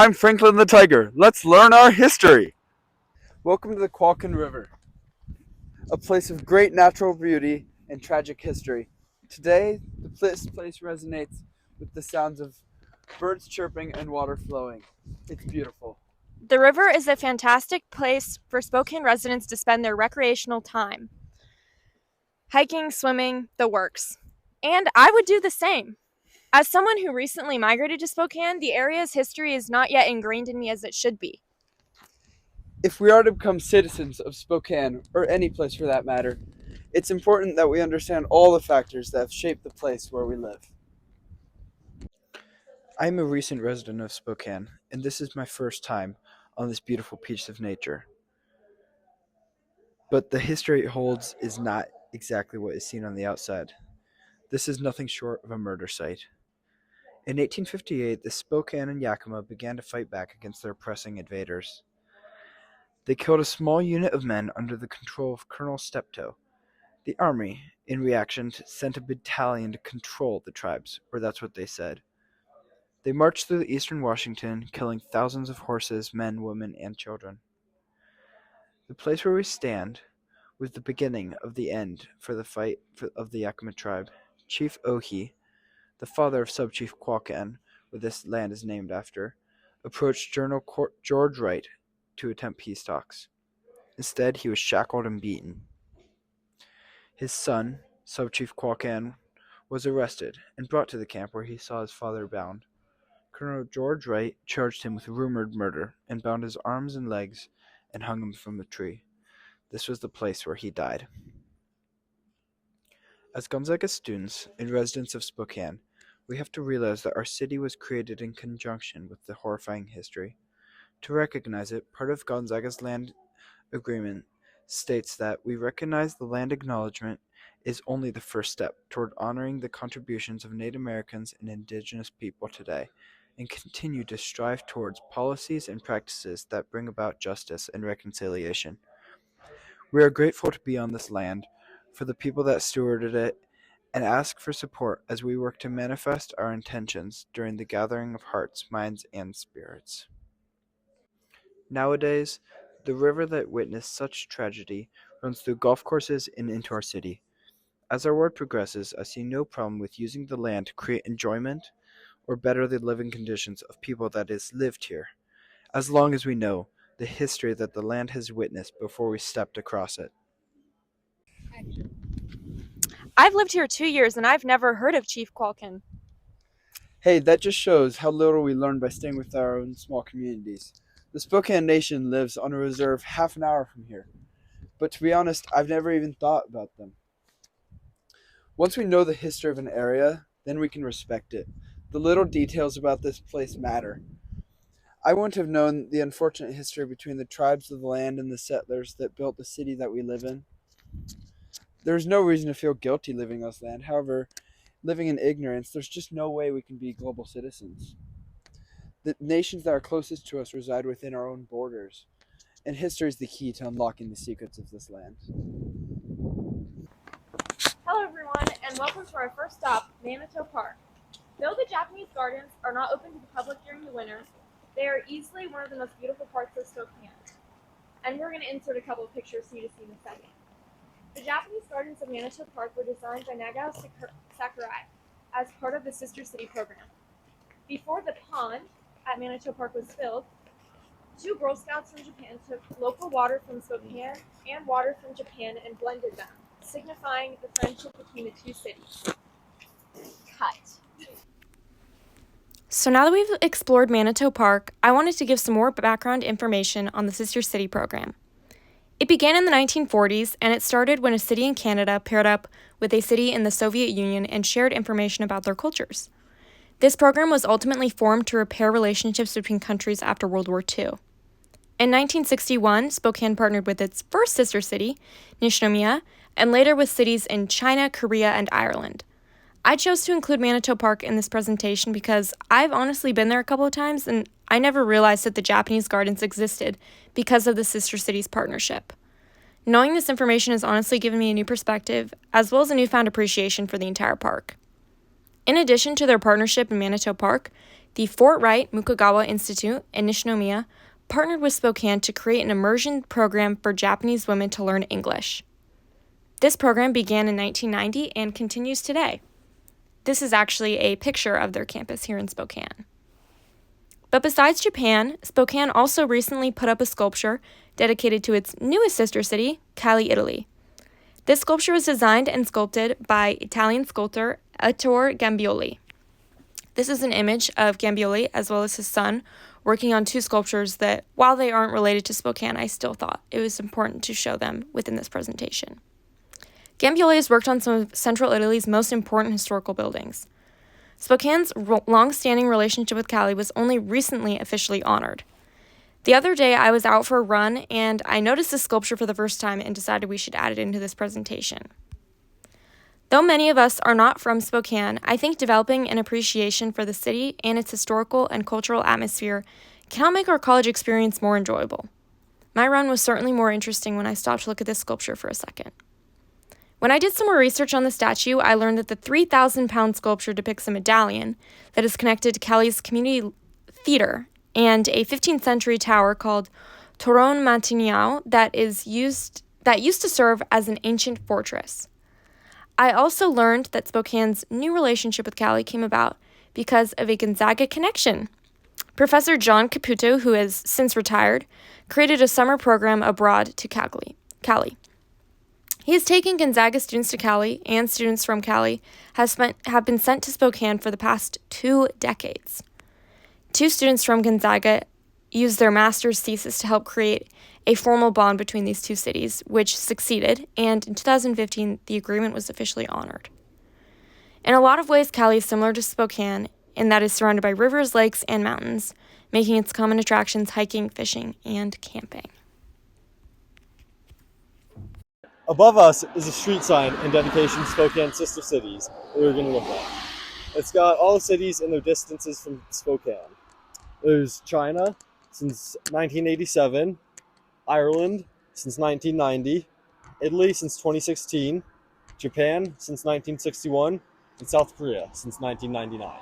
I'm Franklin the Tiger. Let's learn our history. Welcome to the Qualkin River, a place of great natural beauty and tragic history. Today, this place resonates with the sounds of birds chirping and water flowing. It's beautiful. The river is a fantastic place for Spokane residents to spend their recreational time. Hiking, swimming, the works. And I would do the same. As someone who recently migrated to Spokane, the area's history is not yet ingrained in me as it should be. If we are to become citizens of Spokane, or any place for that matter, it's important that we understand all the factors that have shaped the place where we live. I'm a recent resident of Spokane, and this is my first time on this beautiful piece of nature. But the history it holds is not exactly what is seen on the outside. This is nothing short of a murder site. In 1858, the Spokane and Yakima began to fight back against their oppressing invaders. They killed a small unit of men under the control of Colonel Steptoe. The army, in reaction, sent a battalion to control the tribes, or that's what they said. They marched through eastern Washington, killing thousands of horses, men, women, and children. The place where we stand was the beginning of the end for the fight of the Yakima tribe. Chief Ohi, the father of Sub-Chief Qualcan, where this land is named after, approached General George Wright to attempt peace talks. Instead, he was shackled and beaten. His son, Sub-Chief Qualcan, was arrested and brought to the camp where he saw his father bound. Colonel George Wright charged him with rumored murder and bound his arms and legs and hung him from a tree. This was the place where he died. As Gonzaga students and residents of Spokane, we have to realize that our city was created in conjunction with the horrifying history. To recognize it, part of Gonzaga's land agreement states that we recognize the land acknowledgement is only the first step toward honoring the contributions of Native Americans and Indigenous people today, and continue to strive towards policies and practices that bring about justice and reconciliation. We are grateful to be on this land, for the people that stewarded it, and ask for support as we work to manifest our intentions during the gathering of hearts, minds, and spirits. Nowadays, the river that witnessed such tragedy runs through golf courses and into our city. As our world progresses, I see no problem with using the land to create enjoyment or better the living conditions of people that has lived here, as long as we know the history that the land has witnessed before we stepped across it. I've lived here 2 years and I've never heard of Chief Qualkin. Hey, that just shows how little we learn by staying with our own small communities. The Spokane Nation lives on a reserve half an hour from here, but to be honest, I've never even thought about them. Once we know the history of an area, then we can respect it. The little details about this place matter. I wouldn't have known the unfortunate history between the tribes of the land and the settlers that built the city that we live in. There's no reason to feel guilty living on this land. However, living in ignorance, there's just no way we can be global citizens. The nations that are closest to us reside within our own borders, and history is the key to unlocking the secrets of this land. Hello everyone, and welcome to our first stop, Manitou Park. Though the Japanese gardens are not open to the public during the winter, they are easily one of the most beautiful parts of Spokane. And we're going to insert a couple of pictures for you to see in a second. The Japanese gardens of Manitou Park were designed by Nagao Sakurai as part of the Sister City program. Before the pond at Manitou Park was filled, 2 Girl Scouts from Japan took local water from Spokane and water from Japan and blended them, signifying the friendship between the two cities. Cut. So now that we've explored Manitou Park, I wanted to give some more background information on the Sister City program. It began in the 1940s, and it started when a city in Canada paired up with a city in the Soviet Union and shared information about their cultures. This program was ultimately formed to repair relationships between countries after World War II. In 1961, Spokane partnered with its first sister city, Nishinomiya, and later with cities in China, Korea, and Ireland. I chose to include Manitou Park in this presentation because I've honestly been there a couple of times and I never realized that the Japanese gardens existed because of the Sister Cities partnership. Knowing this information has honestly given me a new perspective, as well as a newfound appreciation for the entire park. In addition to their partnership in Manitou Park, The Fort Wright Mukagawa Institute in Nishinomiya partnered with Spokane to create an immersion program for Japanese women to learn English. This program began in 1990 and continues today. This is actually a picture of their campus here in Spokane. But besides Japan, Spokane also recently put up a sculpture dedicated to its newest sister city, Cali, Italy. This sculpture was designed and sculpted by Italian sculptor Ettore Gambioli. This is an image of Gambioli as well as his son working on two sculptures that, while they aren't related to Spokane, I still thought it was important to show them within this presentation. Gambioli has worked on some of central Italy's most important historical buildings. Spokane's long-standing relationship with Cali was only recently officially honored. The other day, I was out for a run, and I noticed this sculpture for the first time and decided we should add it into this presentation. Though many of us are not from Spokane, I think developing an appreciation for the city and its historical and cultural atmosphere can help make our college experience more enjoyable. My run was certainly more interesting when I stopped to look at this sculpture for a second. When I did some more research on the statue, I learned that the 3,000-pound sculpture depicts a medallion that is connected to Cali's community theater and a 15th century tower called Torone Mantignao that used to serve as an ancient fortress. I also learned that Spokane's new relationship with Cali came about because of a Gonzaga connection. Professor John Caputo, who has since retired, created a summer program abroad to Cali. He has taken Gonzaga students to Cali, and students from Cali have been sent to Spokane for the past 2 decades. 2 students from Gonzaga used their master's thesis to help create a formal bond between these 2 cities, which succeeded, and in 2015, the agreement was officially honored. In a lot of ways, Cali is similar to Spokane in that it's surrounded by rivers, lakes, and mountains, making its common attractions hiking, fishing, and camping. Above us is a street sign in dedication to Spokane's sister cities that we're going to look at. It's got all the cities and their distances from Spokane. There's China since 1987, Ireland since 1990, Italy since 2016, Japan since 1961, and South Korea since 1999.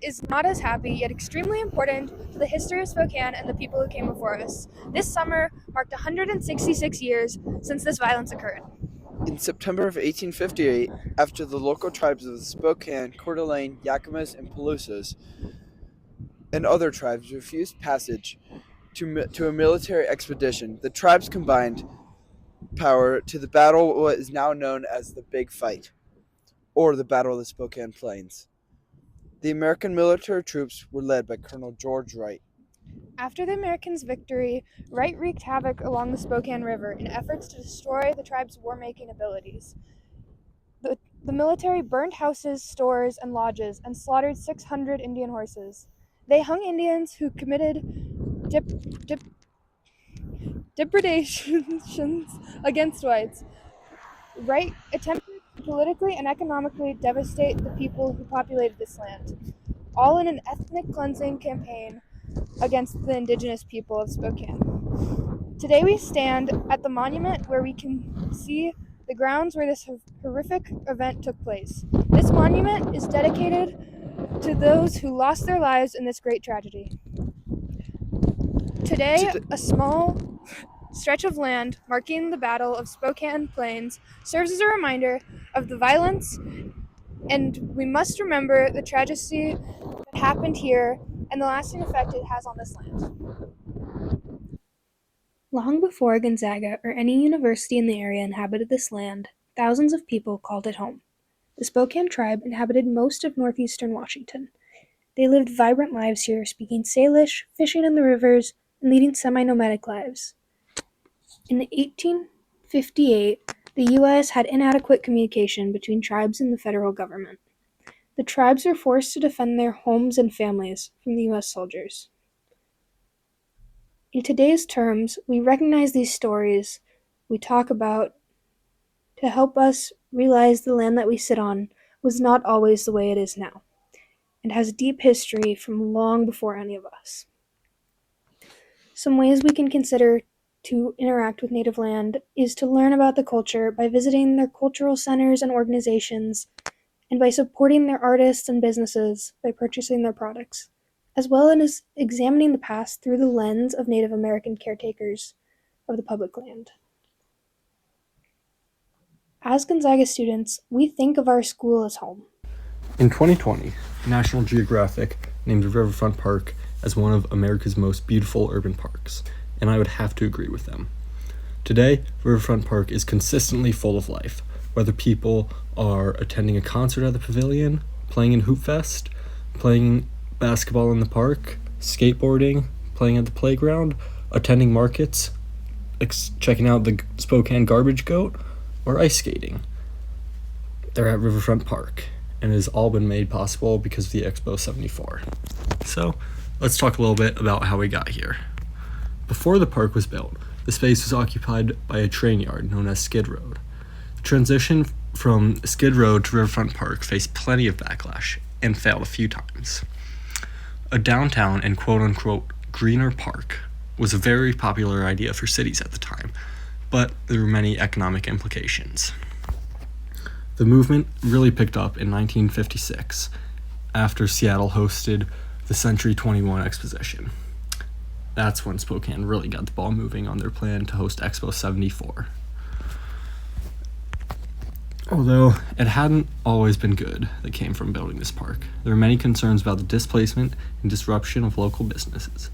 Is not as happy, yet extremely important to the history of Spokane and the people who came before us. This summer marked 166 years since this violence occurred. In September of 1858, after the local tribes of the Spokane, Coeur d'Alene, Yakimas, and Palousas, and other tribes refused passage to a military expedition, the tribes combined power to the battle what is now known as the Big Fight, or the Battle of the Spokane Plains. The American military troops were led by Colonel George Wright. After the Americans' victory, Wright wreaked havoc along the Spokane River in efforts to destroy the tribe's war-making abilities. The military burned houses, stores, and lodges and slaughtered 600 Indian horses. They hung Indians who committed depredations against whites. Wright attempted to politically and economically devastate the people who populated this land, all in an ethnic cleansing campaign against the indigenous people of Spokane. Today we stand at the monument where we can see the grounds where this horrific event took place. This monument is dedicated to those who lost their lives in this great tragedy. Today, a small stretch of land marking the Battle of Spokane Plains serves as a reminder of the violence, and we must remember the tragedy that happened here and the lasting effect it has on this land. Long before Gonzaga or any university in the area inhabited this land, thousands of people called it home. The Spokane tribe inhabited most of northeastern Washington. They lived vibrant lives here, speaking Salish, fishing in the rivers, and leading semi-nomadic lives. In 1858, the U.S. had inadequate communication between tribes and the federal government. The tribes were forced to defend their homes and families from the U.S. soldiers. In today's terms, we recognize these stories we talk about to help us realize the land that we sit on was not always the way it is now, and has deep history from long before any of us. Some ways we can consider to interact with native land is to learn about the culture by visiting their cultural centers and organizations, and by supporting their artists and businesses by purchasing their products, as well as examining the past through the lens of Native American caretakers of the public land. As Gonzaga students, we think of our school as home. In 2020, National Geographic named Riverfront Park as one of America's most beautiful urban parks, and I would have to agree with them. Today, Riverfront Park is consistently full of life, whether people are attending a concert at the pavilion, playing in Hoop Fest, playing basketball in the park, skateboarding, playing at the playground, attending markets, checking out the Spokane Garbage Goat, or ice skating. They're at Riverfront Park, and it has all been made possible because of the Expo 74. So, let's talk a little bit about how we got here. Before the park was built, the space was occupied by a train yard known as Skid Road. The transition from Skid Road to Riverfront Park faced plenty of backlash and failed a few times. A downtown and quote-unquote greener park was a very popular idea for cities at the time, but there were many economic implications. The movement really picked up in 1956 after Seattle hosted the Century 21 Exposition. That's when Spokane really got the ball moving on their plan to host Expo 74. Although it hadn't always been good that came from building this park, there were many concerns about the displacement and disruption of local businesses.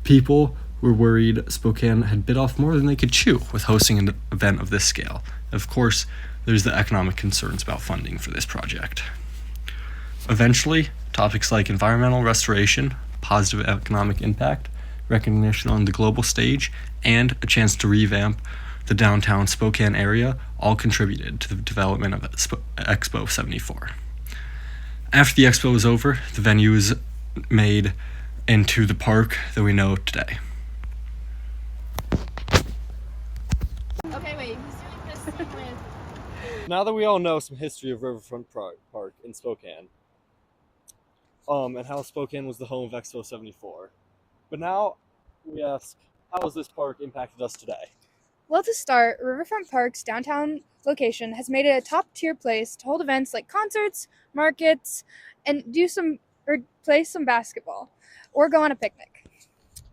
People were worried Spokane had bit off more than they could chew with hosting an event of this scale. Of course, there's the economic concerns about funding for this project. Eventually, topics like environmental restoration, positive economic impact, recognition on the global stage, and a chance to revamp the downtown Spokane area all contributed to the development of Expo 74. After the expo was over, the venue was made into the park that we know today. Okay, wait, who's doing this thing with? Now that we all know some history of Riverfront Park in Spokane, and how Spokane was the home of Expo 74, but now we ask, how has this park impacted us today? Well, to start, Riverfront Park's downtown location has made it a top-tier place to hold events like concerts, markets, and play some basketball, or go on a picnic.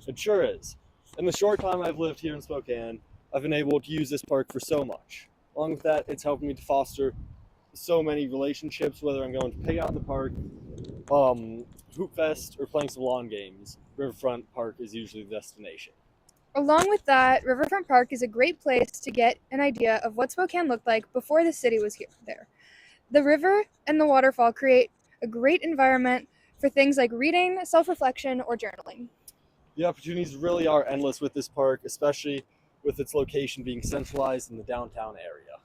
It sure is. In the short time I've lived here in Spokane, I've been able to use this park for so much. Along with that, it's helped me to foster so many relationships, whether I'm going to pig out in the park, Hoop Fest, or playing some lawn games. Riverfront Park is usually the destination. Along with that, Riverfront Park is a great place to get an idea of what Spokane looked like before the city was there. The river and the waterfall create a great environment for things like reading, self-reflection, or journaling. The opportunities really are endless with this park, especially with its location being centralized in the downtown area.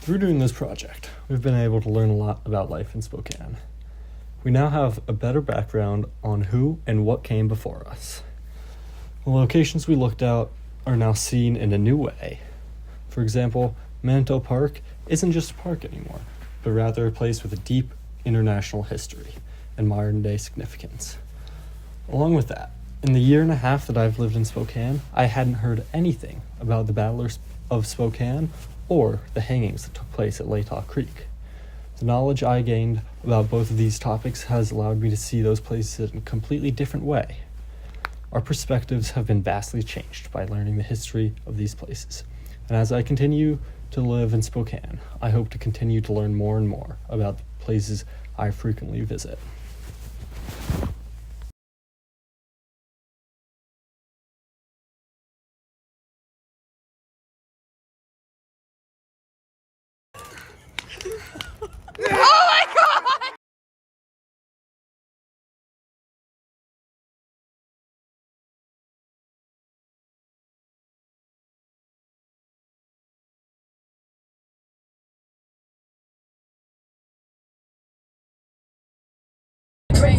Through doing this project, we've been able to learn a lot about life in Spokane. We now have a better background on who and what came before us. The locations we looked at are now seen in a new way. For example, Manitou Park isn't just a park anymore, but rather a place with a deep international history and modern-day significance. Along with that, in the year and a half that I've lived in Spokane, I hadn't heard anything about the Battlers of Spokane or the hangings that took place at Latah Creek. The knowledge I gained about both of these topics has allowed me to see those places in a completely different way. Our perspectives have been vastly changed by learning the history of these places. And as I continue to live in Spokane, I hope to continue to learn more and more about the places I frequently visit.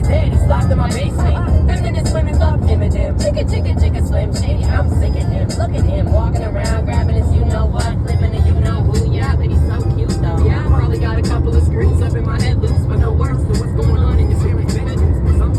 It's locked in my basement. Feminist women's love Eminem. Chicka, chicka, chicka, slim shady. I'm sick of him. Look at him walking around.